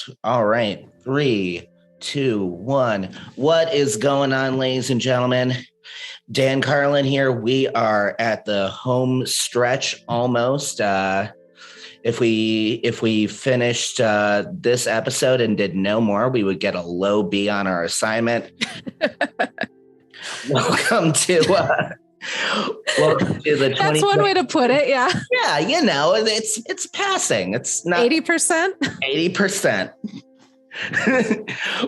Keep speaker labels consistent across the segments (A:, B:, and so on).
A: Yes. All right. 3, 2, 1. What is going on, ladies and gentlemen? Dan Carlin here. We are at the home stretch almost. If we finished this episode and did no more, we would get a low B on our assignment. Welcome to the 20.
B: That's one way to put it. Yeah.
A: Yeah, it's passing. It's not
B: 80%.
A: 80%.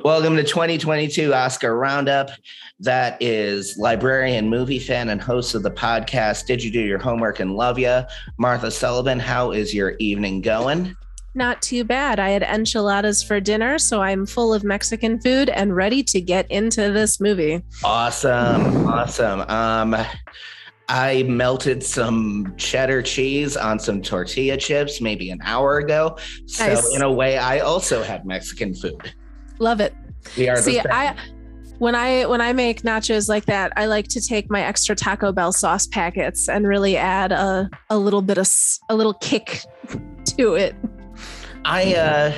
A: Welcome to 2022 Oscar Roundup. That is librarian, movie fan, and host of the podcast Did You Do Your Homework and Love Ya? Martha Sullivan, how is your evening going?
B: Not too bad. I had enchiladas for dinner, so I'm full of Mexican food and ready to get into this movie.
A: Awesome. I melted some cheddar cheese on some tortilla chips maybe an hour ago. So nice. In a way, I also had Mexican food.
B: Love it.
A: We are
B: when I make nachos like that, I like to take my extra Taco Bell sauce packets and really add a little kick to it.
A: I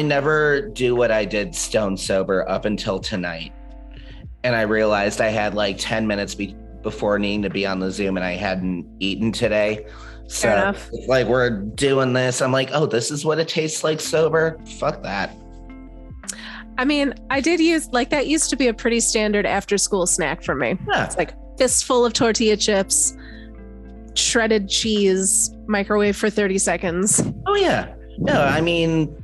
A: never do what I did stone sober up until tonight. And I realized I had like 10 minutes before needing to be on the Zoom and I hadn't eaten today. So
B: fair enough.
A: Like we're doing this. I'm like, oh, this is what it tastes like sober. Fuck that.
B: I mean, I did use that used to be a pretty standard after school snack for me.
A: Yeah.
B: It's like fistful of tortilla chips, shredded cheese, microwave for 30 seconds.
A: Oh yeah. No, I mean,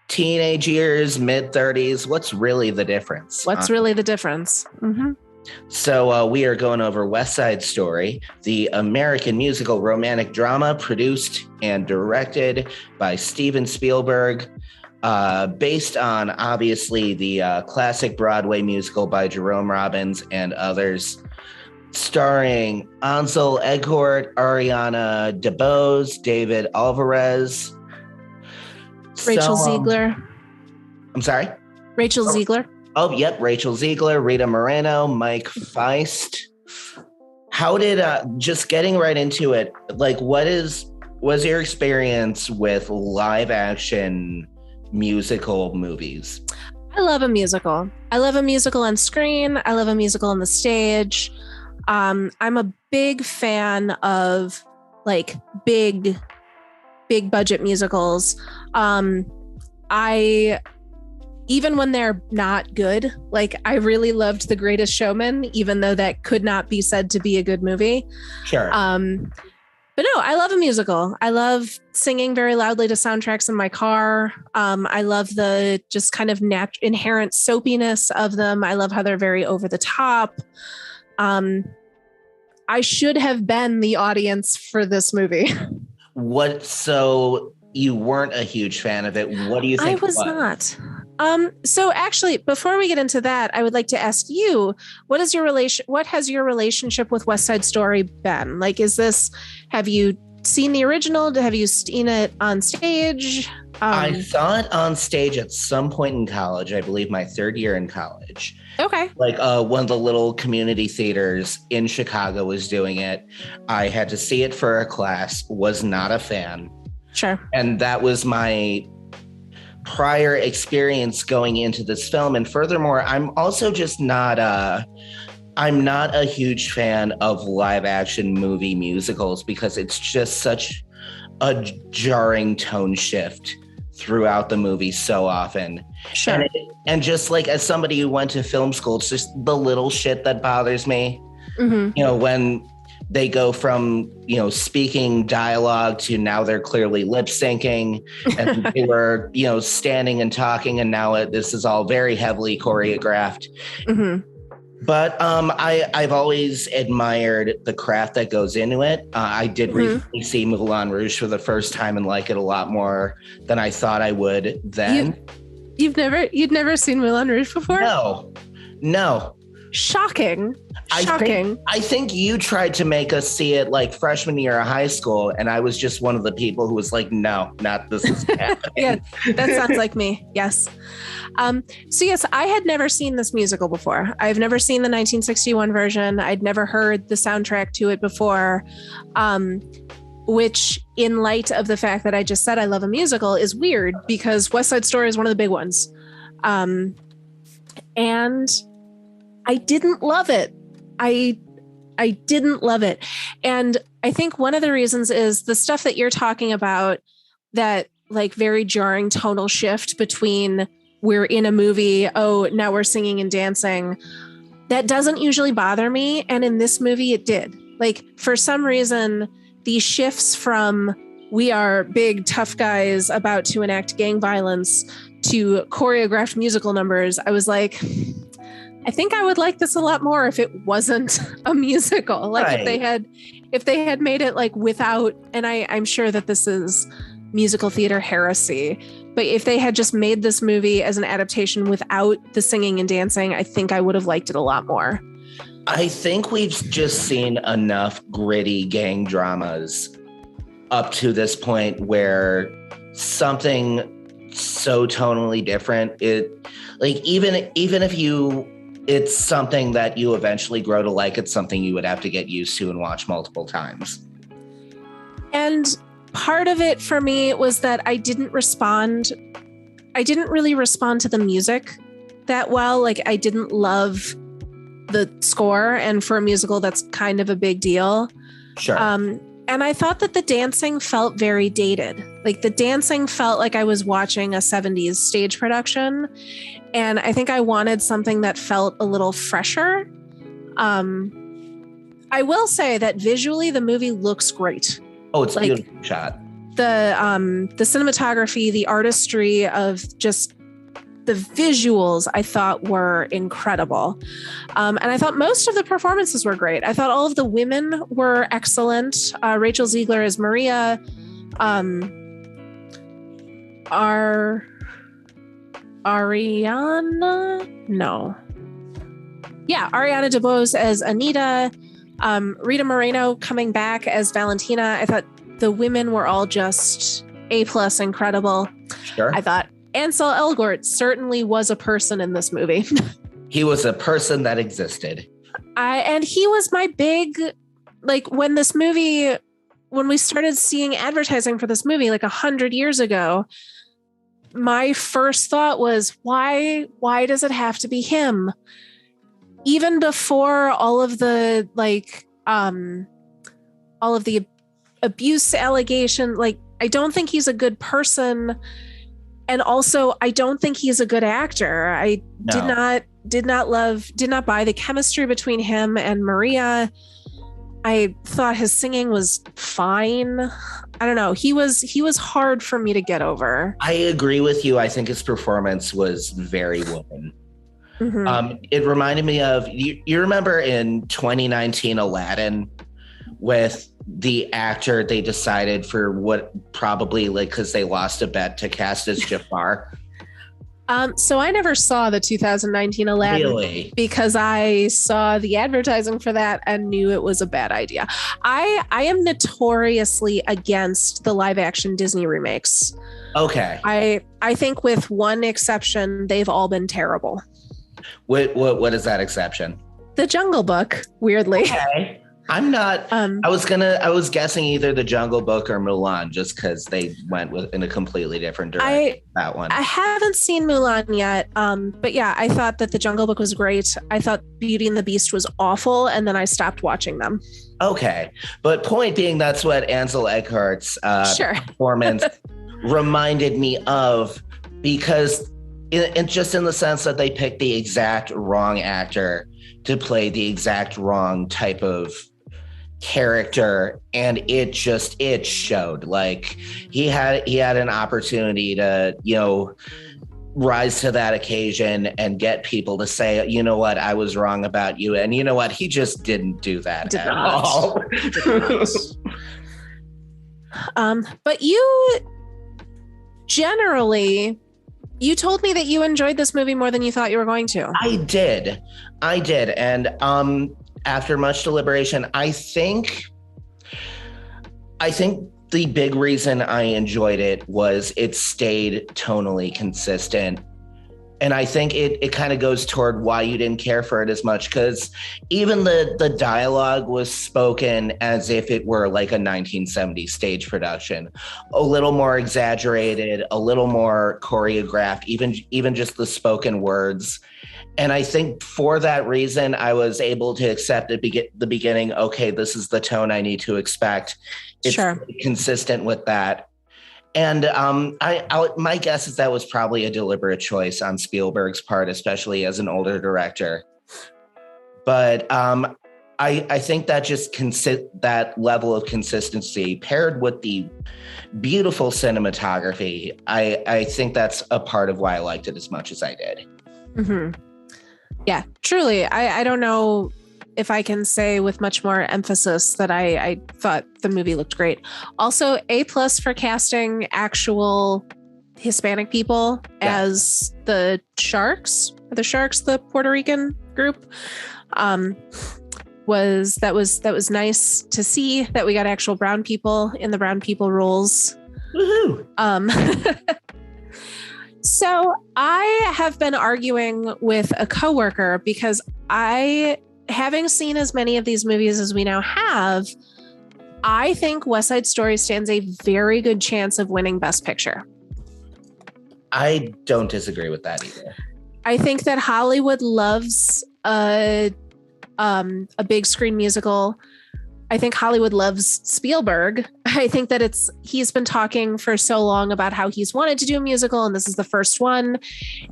A: teenage years, mid-30s, what's really the difference?
B: Mm-hmm.
A: So we are going over West Side Story, the American musical romantic drama produced and directed by Steven Spielberg, based on, obviously, the classic Broadway musical by Jerome Robbins and others, starring Ansel Elgort, Ariana DeBose, David Alvarez,
B: Rachel Ziegler.
A: I'm sorry?
B: Rachel Ziegler.
A: Oh, yep. Rachel Ziegler, Rita Moreno, Mike Feist. How did, just getting right into it, like was your experience with live action musical movies?
B: I love a musical. I love a musical on screen. I love a musical on the stage. I'm a big fan of like big budget musicals. Even when they're not good, like I really loved The Greatest Showman, even though that could not be said to be a good movie.
A: Sure.
B: But no, I love a musical. I love singing very loudly to soundtracks in my car. I love the just kind of inherent soapiness of them. I love how they're very over the top. I should have been the audience for this movie.
A: So you weren't a huge fan of it. What do you think?
B: I was not. So actually, before we get into that, I would like to ask you, what has your relationship with West Side Story been? Like, have you seen the original? Have you seen it on stage?
A: I saw it on stage at some point in college, I believe my third year in college.
B: Okay.
A: Like one of the little community theaters in Chicago was doing it. I had to see it for a class, was not a fan.
B: Sure.
A: And that was my prior experience going into this film. And furthermore, I'm also just I'm not a huge fan of live action movie musicals because it's just such a jarring tone shift throughout the movie so often.
B: Sure.
A: And just like as somebody who went to film school, it's just the little shit that bothers me.
B: Mm-hmm.
A: When they go from, speaking dialogue to now they're clearly lip syncing, and they were, standing and talking, and now this is all very heavily choreographed.
B: Mm-hmm.
A: But I've always admired the craft that goes into it. I did recently see Moulin Rouge for the first time and like it a lot more than I thought I would then.
B: You'd never seen Moulin Rouge before?
A: No.
B: Shocking.
A: I think you tried to make us see it like freshman year of high school, and I was just one of the people who was like, no, not this is happening.
B: Yeah, that sounds like me. Yes. So yes, I had never seen this musical before. I've never seen the 1961 version. I'd never heard the soundtrack to it before, which in light of the fact that I just said I love a musical, is weird because West Side Story is one of the big ones. And I didn't love it. I didn't love it. And I think one of the reasons is the stuff that you're talking about, that like very jarring tonal shift between we're in a movie, oh, now we're singing and dancing. That doesn't usually bother me. And in this movie, it did. Like, for some reason, these shifts from we are big, tough guys about to enact gang violence to choreographed musical numbers, I was like, I think I would like this a lot more if it wasn't a musical. Like, right. if they had made it like without, and I'm sure that this is musical theater heresy, but if they had just made this movie as an adaptation without the singing and dancing, I think I would have liked it a lot more.
A: I think we've just seen enough gritty gang dramas up to this point where something so tonally different, even if it's something that you eventually grow to like, it's something you would have to get used to and watch multiple times.
B: And part of it for me was that I didn't really respond to the music that well. Like, I didn't love the score, and for a musical, that's kind of a big deal.
A: Sure.
B: And I thought that the dancing felt very dated. Like, the dancing felt like I was watching a 70s stage production. And I think I wanted something that felt a little fresher. I will say that visually, the movie looks great.
A: Oh, it's like, beautiful shot.
B: The cinematography, the artistry of just the visuals, I thought were incredible. And I thought most of the performances were great. I thought all of the women were excellent. Rachel Ziegler as Maria. Ariana? No. Yeah, Ariana DeBose as Anita. Rita Moreno coming back as Valentina. I thought the women were all just A+ incredible.
A: Sure.
B: I thought Ansel Elgort certainly was a person in this movie.
A: He was a person that existed.
B: And he was my big, like, when we started seeing advertising for this movie, like 100 years ago, my first thought was, why does it have to be him? Even before all of the, abuse allegation, like, I don't think he's a good person. And also, I don't think he's a good actor. I did not buy the chemistry between him and Maria. I thought his singing was fine. I don't know. He was hard for me to get over.
A: I agree with you. I think his performance was very wooden. Mm-hmm. It reminded me of, you remember in 2019 Aladdin, with the actor they decided for what probably, like, because they lost a bet, to cast as Jafar.
B: So I never saw the 2019 Aladdin.
A: Really?
B: Because I saw the advertising for that and knew it was a bad idea. I am notoriously against the live action Disney remakes.
A: Okay.
B: I think with one exception, they've all been terrible.
A: What is that exception?
B: The Jungle Book, weirdly.
A: Okay. I'm not. I was guessing either The Jungle Book or Mulan, just because they went in a completely different direction. That one.
B: I haven't seen Mulan yet, but yeah, I thought that The Jungle Book was great. I thought Beauty and the Beast was awful, and then I stopped watching them.
A: Okay, but point being, that's what Ansel Elgort's performance reminded me of, because just in the sense that they picked the exact wrong actor to play the exact wrong type of character, and it showed. Like, he had an opportunity to, rise to that occasion and get people to say, you know what, I was wrong about you. And you know what, he just didn't do that at all.
B: But you generally, you told me that you enjoyed this movie more than you thought you were going to.
A: I did. And after much deliberation, I think the big reason I enjoyed it was it stayed tonally consistent And I think it kind of goes toward why you didn't care for it as much, because even the dialogue was spoken as if it were like a 1970s stage production, a little more exaggerated, a little more choreographed, even just the spoken words. And I think for that reason, I was able to accept at the beginning, okay, this is the tone I need to expect. It's consistent with that. And my guess is that was probably a deliberate choice on Spielberg's part, especially as an older director. But I think that just that level of consistency paired with the beautiful cinematography, I think that's a part of why I liked it as much as I did.
B: Mm-hmm. Yeah, truly. I don't know if I can say with much more emphasis that I thought the movie looked great. Also, A+ for casting actual Hispanic people as the Sharks. The Puerto Rican group. Was nice to see that we got actual brown people in the brown people roles. Woohoo! So I have been arguing with a coworker because having seen as many of these movies as we now have, I think West Side Story stands a very good chance of winning Best Picture.
A: I don't disagree with that either.
B: I think that Hollywood loves a big screen musical. I think Hollywood loves Spielberg. I think that he's been talking for so long about how he's wanted to do a musical, and this is the first one.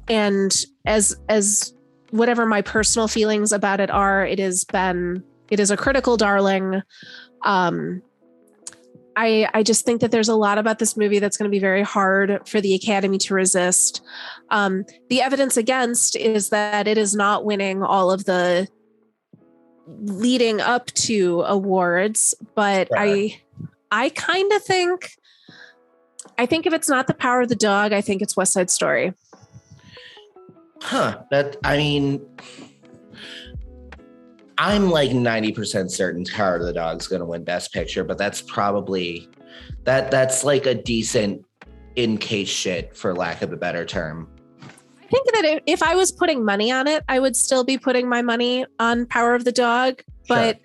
B: And as whatever my personal feelings about it are, it is a critical darling. I just think that there's a lot about this movie that's going to be very hard for the Academy to resist. The evidence against is that it is not winning all of the leading up to awards, but I kind of think if it's not The Power of the Dog, I think it's West Side Story.
A: I'm like 90% certain Power of the Dog's going to win Best Picture, but that's probably that's like a decent in case shit, for lack of a better term.
B: I think that if I was putting money on it, I would still be putting my money on Power of the Dog. But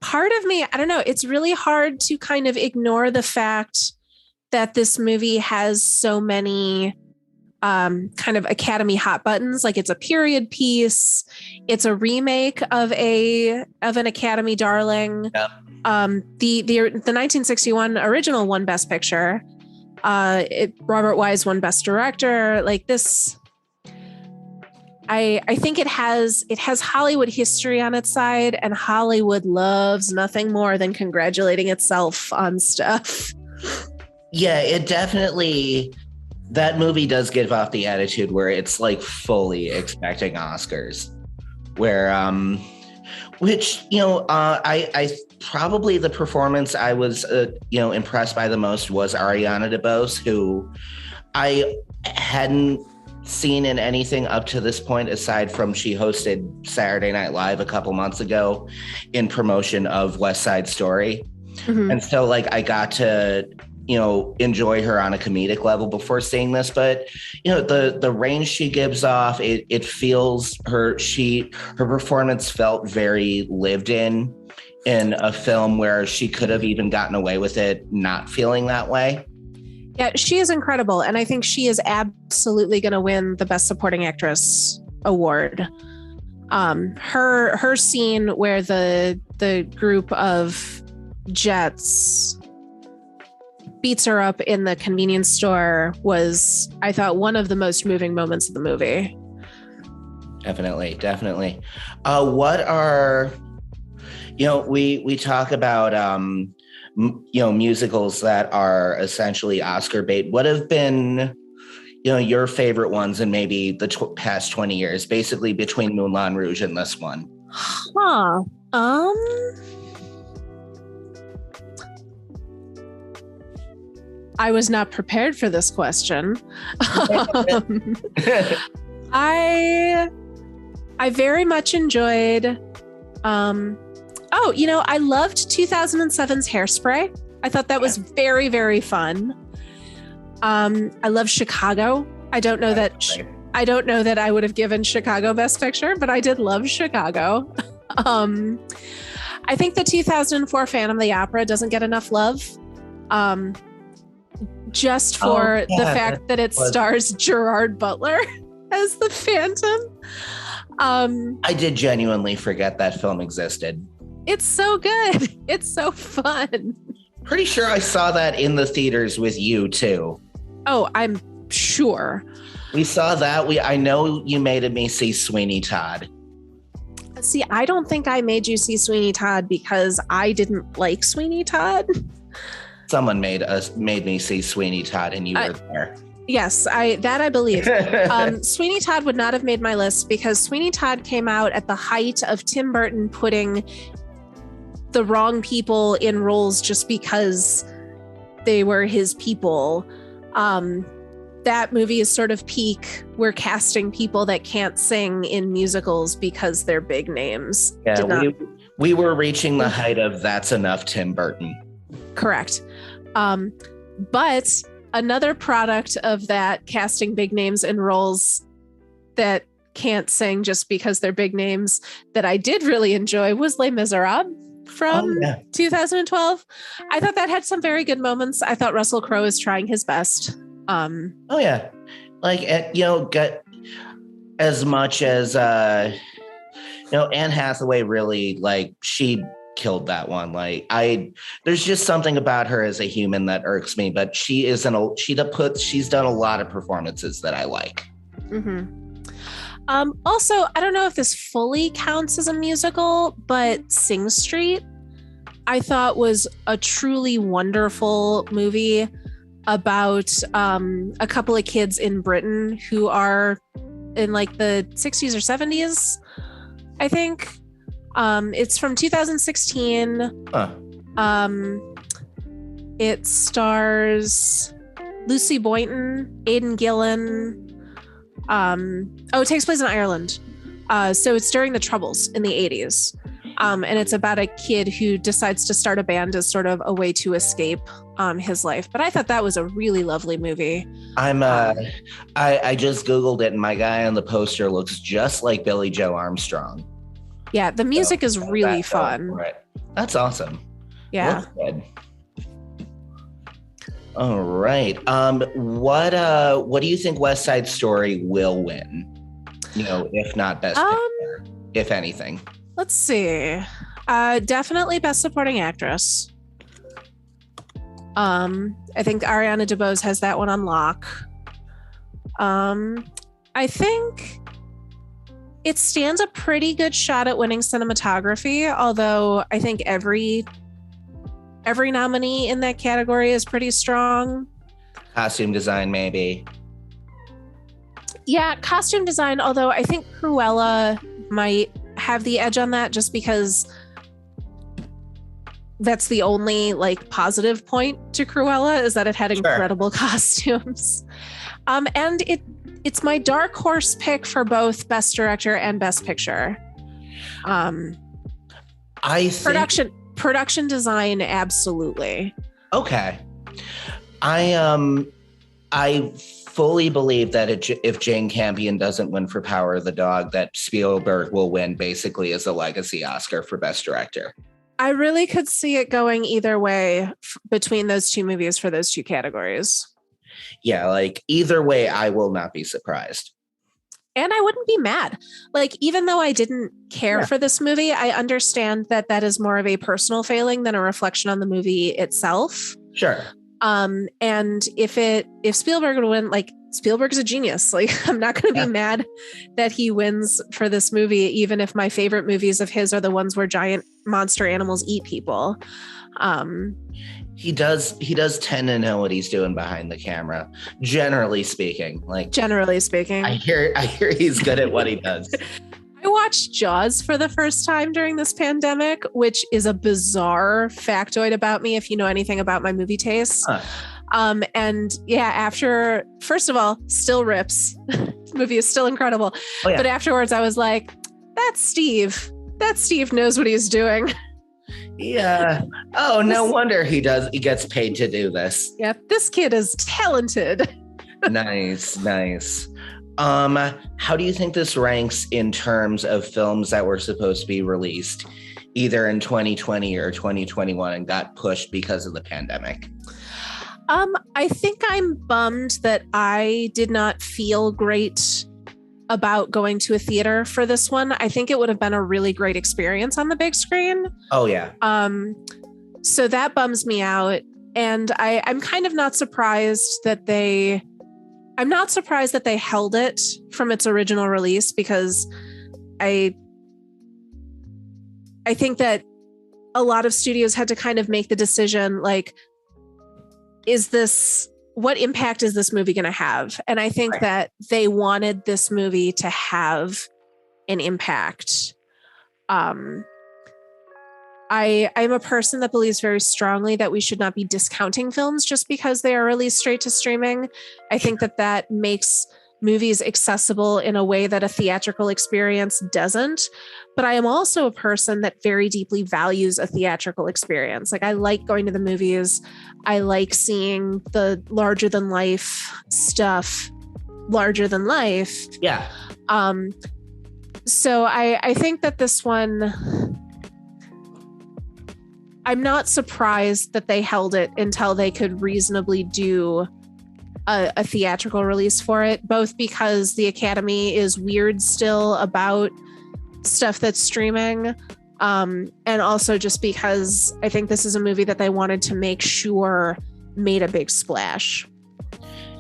B: part of me, I don't know, it's really hard to kind of ignore the fact that this movie has so many kind of Academy hot buttons. Like, it's a period piece. It's a remake of an Academy darling. Yep. The 1961 original won Best Picture. Robert Wise won Best Director. Like this, I think it has Hollywood history on its side, and Hollywood loves nothing more than congratulating itself on stuff.
A: Yeah, it definitely. That movie does give off the attitude where it's like fully expecting Oscars, where, which, I probably the performance I was, impressed by the most was Ariana DeBose, who I hadn't seen in anything up to this point, aside from she hosted Saturday Night Live a couple months ago in promotion of West Side Story. Mm-hmm. And so like I got to enjoy her on a comedic level before seeing this, but the range she gives off, it feels her performance felt very lived in a film where she could have even gotten away with it not feeling that way.
B: Yeah, she is incredible, and I think she is absolutely going to win the Best Supporting Actress award. Her scene where the group of Jets beats her up in the convenience store was, I thought, one of the most moving moments of the movie.
A: Definitely. What are, we talk about, musicals that are essentially Oscar bait. What have been, your favorite ones in maybe the past 20 years, basically between Moulin Rouge and this one?
B: I was not prepared for this question. I very much enjoyed. I loved 2007's Hairspray. I thought that was very, very fun. I love Chicago. I don't know that I don't know that I would have given Chicago Best Picture, but I did love Chicago. I think the 2004 Phantom of the Opera doesn't get enough love. Just for the fact that it stars Gerard Butler as the Phantom.
A: I did genuinely forget that film existed.
B: It's so good. It's so fun.
A: Pretty sure I saw that in the theaters with you too.
B: Oh, I'm sure.
A: We saw that. I know you made me see Sweeney Todd.
B: See, I don't think I made you see Sweeney Todd because I didn't like Sweeney Todd.
A: Someone made me see Sweeney Todd and you were there.
B: Yes, I believe. Sweeney Todd would not have made my list because Sweeney Todd came out at the height of Tim Burton putting the wrong people in roles just because they were his people. That movie is sort of peak. We're casting people that can't sing in musicals because they're big names.
A: Yeah, we were reaching the height of that's enough Tim Burton.
B: Correct. But another product of that casting big names in roles that can't sing just because they're big names that I did really enjoy was Les Miserables from 2012. I thought that had some very good moments. I thought Russell Crowe is trying his best.
A: Like, get as much as, Anne Hathaway really, like, she killed that one. Like, there's just something about her as a human that irks me, but she's done a lot of performances that I like.
B: Mm-hmm. Also, I don't know if this fully counts as a musical, but Sing Street, I thought was a truly wonderful movie about a couple of kids in Britain who are in like the 60s or 70s, I think. It's from 2016. It stars Lucy Boynton, Aidan Gillen. It takes place in Ireland. So it's during the Troubles in the 80s. And it's about a kid who decides to start a band as sort of a way to escape his life. But I thought that was a really lovely movie.
A: I just Googled it and my guy on the poster looks just like Billy Joe Armstrong.
B: Yeah, the music is really fun.
A: Right. That's awesome.
B: Yeah.
A: Good. All right. What do you think West Side Story will win? If not Best Picture, if anything.
B: Let's see. Definitely Best Supporting Actress. I think Ariana DeBose has that one on lock. I think it stands a pretty good shot at winning cinematography, although I think every nominee in that category is pretty strong.
A: Costume design, maybe.
B: Yeah, costume design, although I think Cruella might have the edge on that just because that's the only like positive point to Cruella is that it had incredible costumes. And it's my dark horse pick for both Best Director and Best Picture.
A: I think
B: production design, absolutely.
A: Okay. I fully believe that if Jane Campion doesn't win for Power of the Dog, that Spielberg will win basically as a legacy Oscar for Best Director.
B: I really could see it going either way between those two movies for those two categories.
A: Yeah, like either way, I will not be surprised.
B: And I wouldn't be mad. Like, even though I didn't care for this movie, I understand that is more of a personal failing than a reflection on the movie itself.
A: Sure.
B: And if Spielberg would win, like, Spielberg's a genius. Like, I'm not going to be mad that he wins for this movie, even if my favorite movies of his are the ones where giant monster animals eat people.
A: He does tend to know what he's doing behind the camera, generally speaking.
B: I
A: hear he's good at what he does.
B: I watched Jaws for the first time during this pandemic, which is a bizarre factoid about me if you know anything about my movie tastes. And after, first of all, still rips. The movie is still incredible. Oh, yeah. But afterwards I was like, that's Steve. That Steve knows what he's doing.
A: Yeah. Oh, no wonder he gets paid to do this.
B: Yeah, this kid is talented.
A: Nice. How do you think this ranks in terms of films that were supposed to be released either in 2020 or 2021 and got pushed because of the pandemic?
B: I think I'm bummed that I did not feel great about going to a theater for this one. I think it would have been a really great experience on the big screen.
A: Oh, yeah.
B: So that bums me out. And I'm kind of not surprised that I'm not surprised that they held it from its original release, because I think that a lot of studios had to kind of make the decision, like, what impact is this movie going to have? And I think that they wanted this movie to have an impact. I'm a person that believes very strongly that we should not be discounting films just because they are released straight to streaming. I think that makes movies accessible in a way that a theatrical experience doesn't. But I am also a person that very deeply values a theatrical experience. Like, I like going to the movies. I like seeing the larger than life stuff, larger than life.
A: Yeah.
B: So I think that this one, I'm not surprised that they held it until they could reasonably do a theatrical release for it, both because the Academy is weird still about stuff that's streaming, and also just because I think this is a movie that they wanted to make sure made a big splash.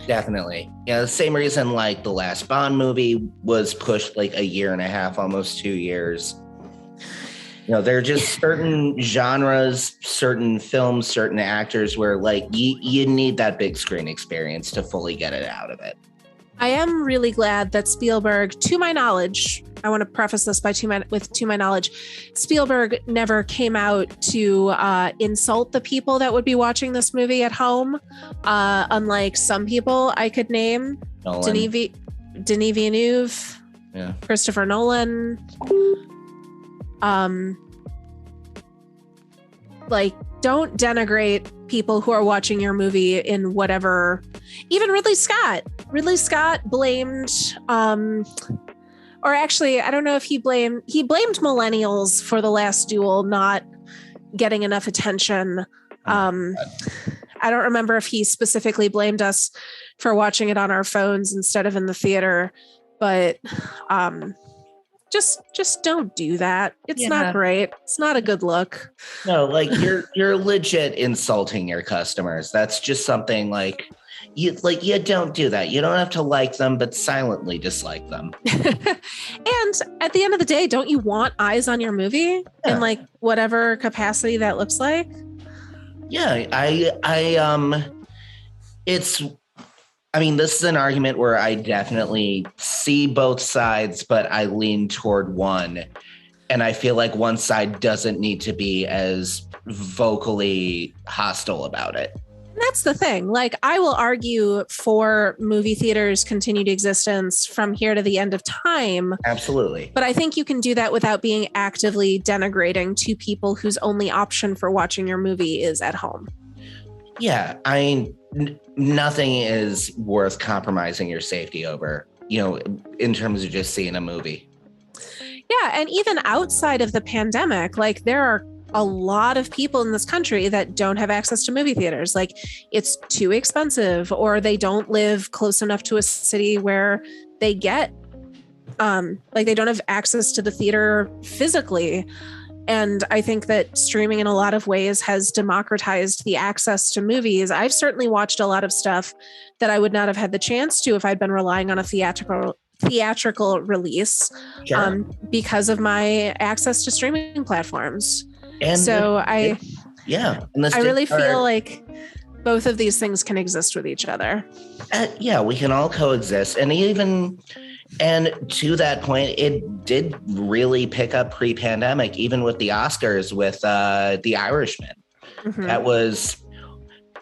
A: Definitely. Yeah, the same reason like the last Bond movie was pushed like a year and a half, almost 2 years. You know, there are just certain genres, certain films, certain actors where like you need that big screen experience to fully get it out of it.
B: I am really glad that Spielberg, to my knowledge, I want to preface this with to my knowledge, Spielberg never came out to insult the people that would be watching this movie at home, unlike some people I could name. Denis Villeneuve,
A: yeah,
B: Christopher Nolan. Like, don't denigrate people who are watching your movie in whatever. Even Ridley Scott blamed, or actually, I don't know if he blamed millennials for The Last Duel not getting enough attention. I don't remember if he specifically blamed us for watching it on our phones instead of in the theater, but just don't do that. It's not great. It's not a good look.
A: No, like you're legit insulting your customers. That's just something like you don't do that. You don't have to like them, but silently dislike them.
B: And at the end of the day, don't you want eyes on your movie in like whatever capacity that looks like?
A: Yeah, I mean, this is an argument where I definitely see both sides, but I lean toward one. And I feel like one side doesn't need to be as vocally hostile about it.
B: And that's the thing. Like, I will argue for movie theaters' continued existence from here to the end of time.
A: Absolutely.
B: But I think you can do that without being actively denigrating to people whose only option for watching your movie is at home.
A: Yeah, I mean, nothing is worth compromising your safety over, you know, in terms of just seeing a movie.
B: Yeah, and even outside of the pandemic, like, there are a lot of people in this country that don't have access to movie theaters. Like, it's too expensive, or they don't live close enough to a city where they get, like, they don't have access to the theater physically. And I think that streaming in a lot of ways has democratized the access to movies. I've certainly watched a lot of stuff that I would not have had the chance to if I'd been relying on a theatrical release, because of my access to streaming platforms. And so I really feel like both of these things can exist with each other.
A: Yeah, we can all coexist. And to that point, it did really pick up pre-pandemic, even with the Oscars with The Irishman. Mm-hmm. That was,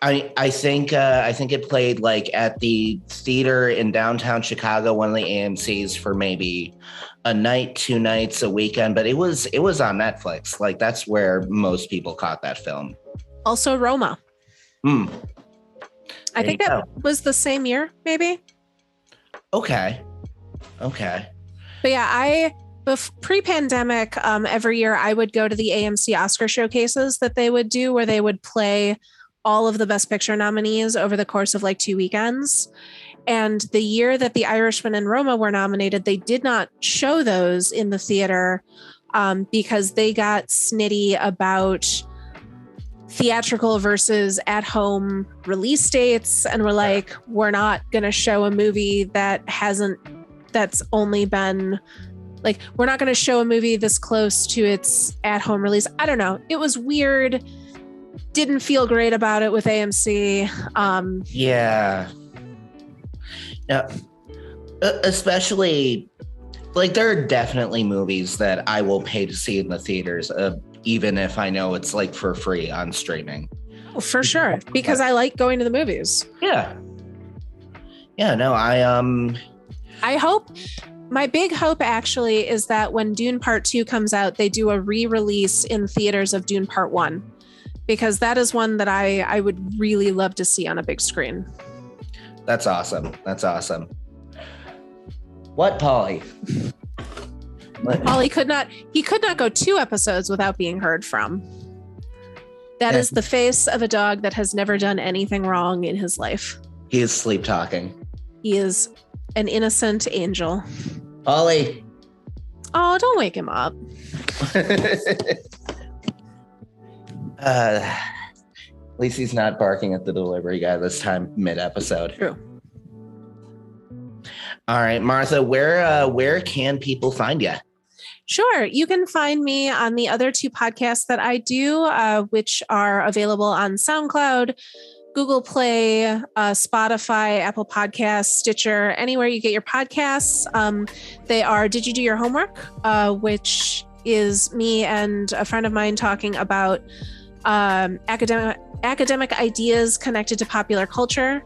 A: I think it played like at the theater in downtown Chicago, one of the AMCs, for maybe a night, 2 nights, a weekend. But it was on Netflix. Like, that's where most people caught that film.
B: Also, Roma. I think that was the same year, maybe.
A: Okay. Okay.
B: But yeah, pre-pandemic, every year I would go to the AMC Oscar showcases that they would do, where they would play all of the Best Picture nominees over the course of like 2 weekends. And the year that The Irishman and Roma were nominated, they did not show those in the theater because they got snitty about theatrical versus at-home release dates, and were like, we're not going to show a movie that's only been like, we're not going to show a movie this close to its at-home release. I don't know. It was weird. Didn't feel great about it with AMC.
A: Yeah. Especially, like, there are definitely movies that I will pay to see in the theaters, even if I know it's like for free on streaming.
B: Oh, for sure. Because I like going to the movies.
A: Yeah. Yeah, no,
B: I hope, my big hope actually is that when Dune Part 2 comes out, they do a re-release in theaters of Dune Part 1, because that is one that I would really love to see on a big screen.
A: That's awesome. That's awesome. What, Polly?
B: Polly could not go 2 episodes without being heard from. That is the face of a dog that has never done anything wrong in his life.
A: He is sleep talking.
B: He is an innocent angel.
A: Polly.
B: Oh, don't wake him up.
A: At least he's not barking at the delivery guy this time mid-episode.
B: True.
A: All right, Martha, where can people find you?
B: Sure. You can find me on the other 2 podcasts that I do, which are available on SoundCloud, Google Play, Spotify, Apple Podcasts, Stitcher, anywhere you get your podcasts. They are Did You Do Your Homework? Which is me and a friend of mine talking about academic ideas connected to popular culture,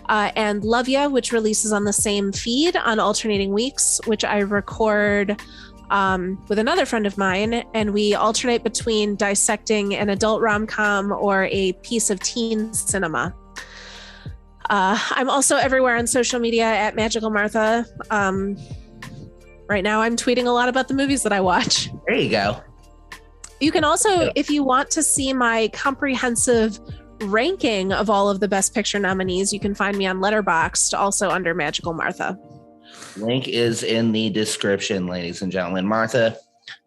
B: and Love Ya, which releases on the same feed on alternating weeks, which I record with another friend of mine, and we alternate between dissecting an adult rom-com or a piece of teen cinema. I'm also everywhere on social media at Magical Martha. Right now I'm tweeting a lot about the movies that I watch.
A: There you go.
B: You can also, if you want to see my comprehensive ranking of all of the Best Picture nominees, you can find me on Letterboxd, also under Magical Martha.
A: Link is in the description, ladies and gentlemen. Martha,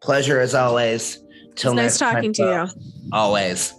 A: pleasure as always.
B: Till next time. Nice talking to you.
A: Always.